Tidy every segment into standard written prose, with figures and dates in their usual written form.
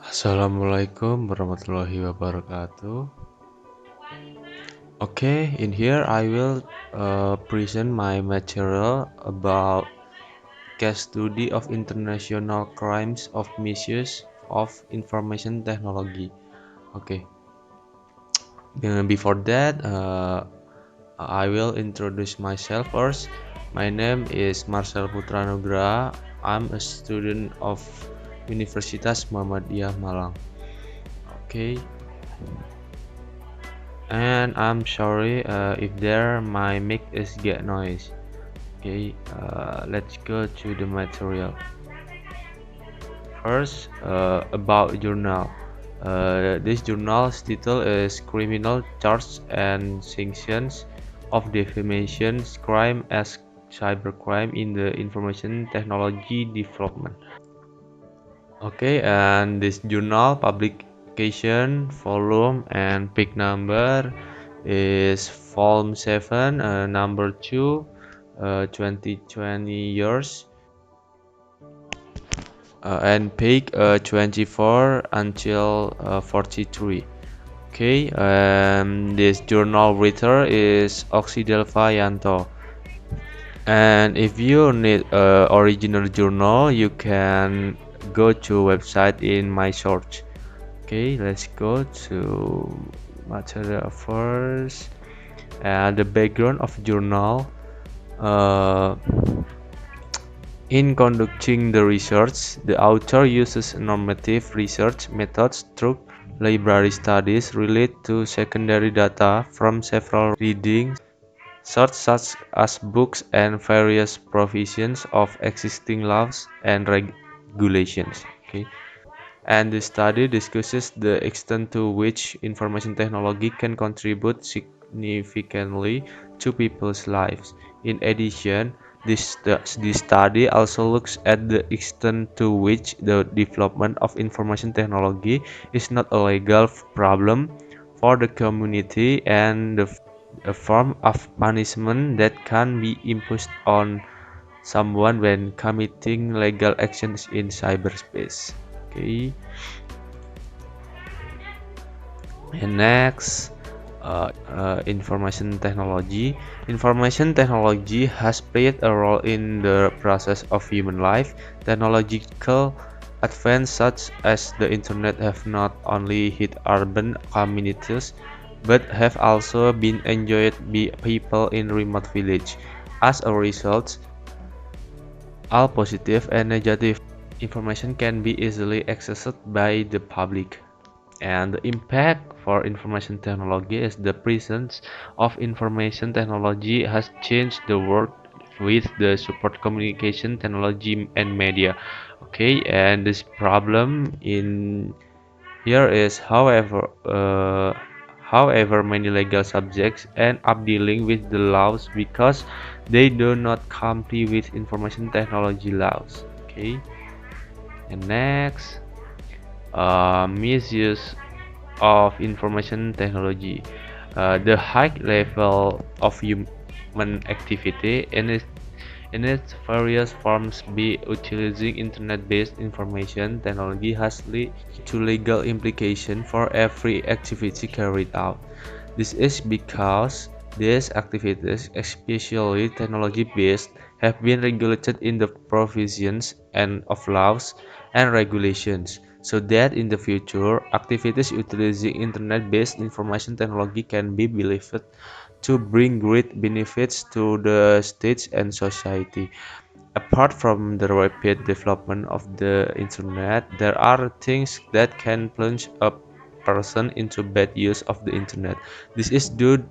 Assalamualaikum warahmatullahi wabarakatuh. Okay, in here I will present my material about case study of international crimes of misuse of information technology. Okay, before that, I will introduce myself first. My name is Marcel Putra Nugraha. I'm a student of Universitas Muhammadiyah Malang. Okay. And I'm sorry if there my mic is get noise. Okay, let's go to the material. First, about journal. This journal's title is Criminal Charges and Sanctions of Defamation Crime as Cybercrime in the Information Technology Development. Okay, and this journal publication volume and page number is volume 7, number 2, 2020 years, and page 24 until 43. Okay, this journal writer is Oksidelva Yanto. And if you need original journal, you can go to website in my search. Okay, let's go to material first. The background of journal. Uh, in conducting the research, the author uses normative research methods through library studies related to secondary data from several readings such as books and various provisions of existing laws and regulations. Okay. And the study discusses the extent to which information technology can contribute significantly to people's lives. In addition, this study also looks at the extent to which the development of information technology is not a legal problem for the community and a form of punishment that can be imposed on someone when committing legal actions in cyberspace. Okay, and next, information technology. Information technology has played a role in the process of human life. Technological advances such as the internet have not only hit urban communities but have also been enjoyed by people in remote villages. As a result, all positive and negative information can be easily accessed by the public. And the impact for information technology is the presence of information technology has changed the world with the support communication technology and media. Okay, and this problem in here is however many legal subjects end up dealing with the laws because they do not comply with information technology laws. Okay, and next, misuse of information technology. The high level of human activity in its various forms by utilizing internet-based information technology has led to legal implications for every activity carried out. This is because these activities, especially technology-based, have been regulated in the provisions and of laws and regulations, so that in the future, activities utilizing internet-based information technology can be believed to bring great benefits to the state and society. Apart from the rapid development of the internet, there are things that can plunge a person into bad use of the internet. This is due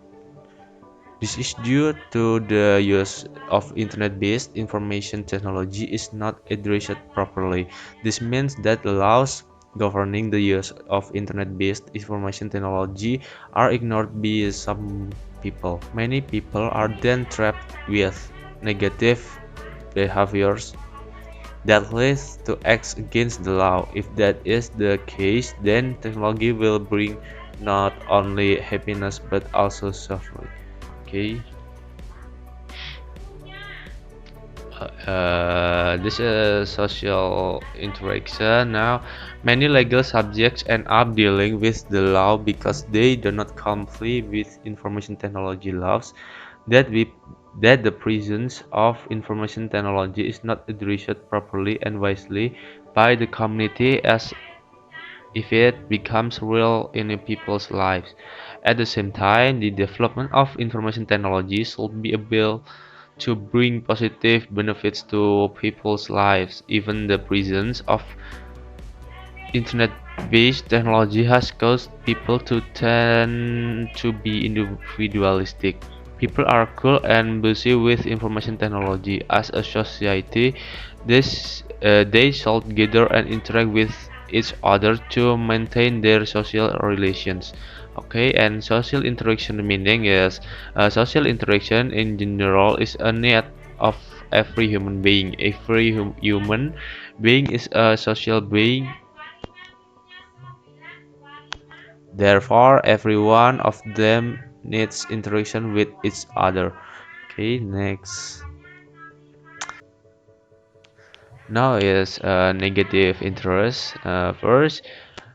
this is due to the use of internet-based information technology is not addressed properly. This means that the laws governing the use of internet-based information technology are ignored by some people. Many people are then trapped with negative behaviors that leads to acts against the law. If that is the case, then technology will bring not only happiness but also suffering. Okay. This is social interaction. Now, many legal subjects end up dealing with the law because they do not comply with information technology laws. That we that the presence of information technology is not addressed properly and wisely by the community as if it becomes real in people's lives. At the same time, the development of information technology should be able to bring positive benefits to people's lives. Even the presence of internet-based technology has caused people to tend to be individualistic. People are cool and busy with information technology. As a society, they should gather and interact with each other to maintain their social relations. Okay, and social interaction meaning is social interaction in general is a need of every human being. Every human being is a social being. Therefore, every one of them needs interaction with each other. Okay, next. Now is negative interest. First,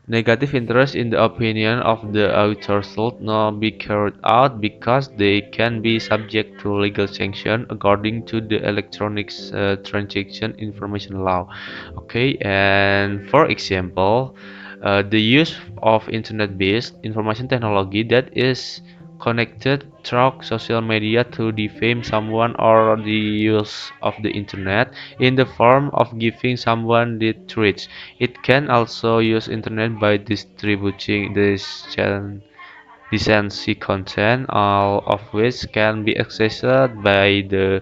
negative interest in the opinion of the author should not be carried out because they can be subject to legal sanction according to the Electronic Transaction Information Law. Okay, and for example, the use of internet-based information technology that is connected through social media to defame someone or the use of the internet in the form of giving someone the truth. It can also use internet by distributing decency content, all of which can be accessed by the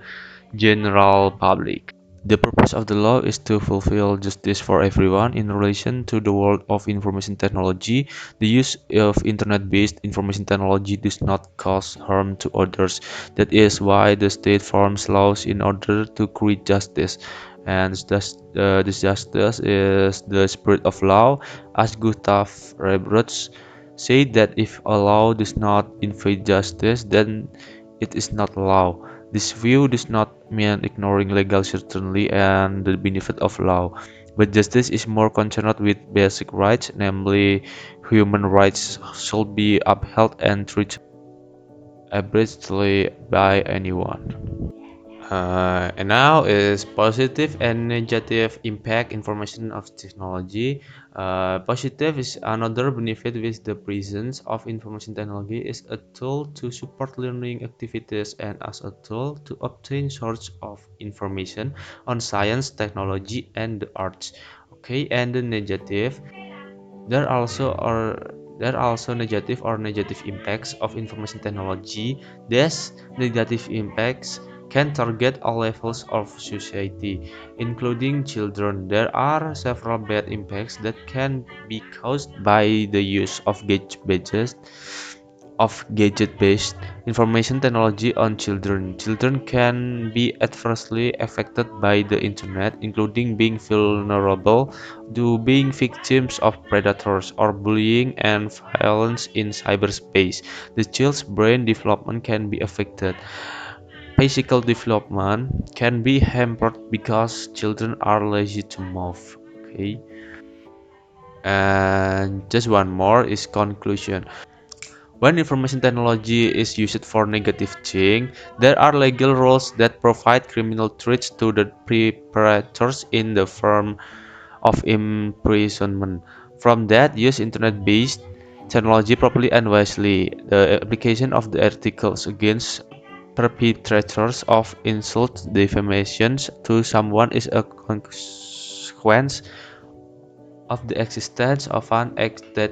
general public. The purpose of the law is to fulfill justice for everyone in relation to the world of information technology. The use of internet-based information technology does not cause harm to others. That is why the state forms laws in order to create justice. And this justice is the spirit of law, as Gustav Rebrutz said that if a law does not invade justice, then it is not law. This view does not mean ignoring legal certainty and the benefit of law, but justice is more concerned with basic rights, namely human rights should be upheld and treated arbitrarily by anyone. And now is positive and negative impact information of technology. Positive is another benefit with the presence of information technology is a tool to support learning activities and as a tool to obtain source of information on science, technology, and the arts. Okay, and the negative there also are there are also negative impacts of information technology. These negative impacts can target all levels of society, including children. There are several bad impacts that can be caused by the use of gadget-based information technology on children. Children can be adversely affected by the internet, including being vulnerable to being victims of predators or bullying and violence in cyberspace. The child's brain development can be affected. Physical development can be hampered because children are lazy to move. Okay. And just one more is conclusion. When information technology is used for negative things, there are legal rules that provide criminal treats to the perpetrators in the form of imprisonment. From that, use internet-based technology properly and wisely. The application of the articles against perpetrators of insult defamations to someone is a consequence of the existence of an act that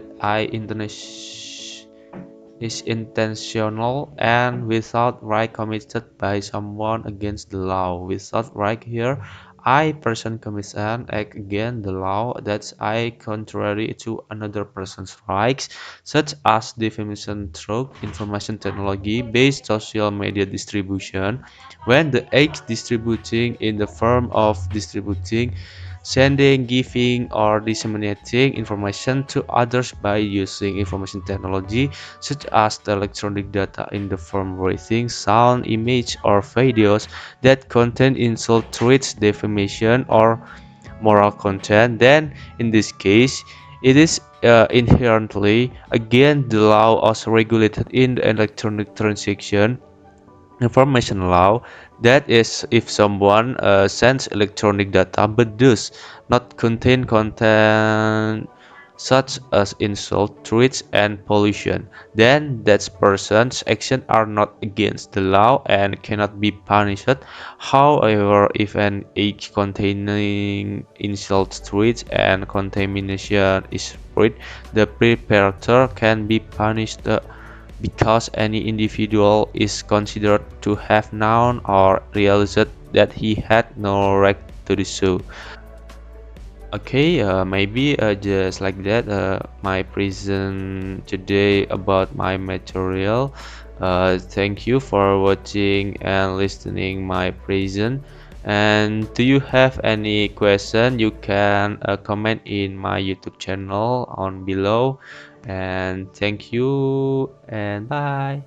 is intentional and without right committed by someone against the law. Without right here, I person commits an act against the law that's I contrary to another person's rights, such as defamation through information technology based social media distribution. When the act distributing in the form of distributing sending, giving, or disseminating information to others by using information technology such as the electronic data in the form of writing, sound, image, or videos that contain insult, threats, defamation, or moral content, then in this case it is inherently again the law also regulated in the electronic transaction information law. That is, if someone sends electronic data but does not contain content such as insult, threats, and pollution, then that person's actions are not against the law and cannot be punished. However, if an act containing insult, threats, and contamination is spread, the perpetrator can be punished because any individual is considered to have known or realized that he had no right to do so. Okay, maybe just like that, my present today about my material. Thank you for watching and listening my present. And do you have any question? You can comment in my YouTube channel on below. And thank you and bye.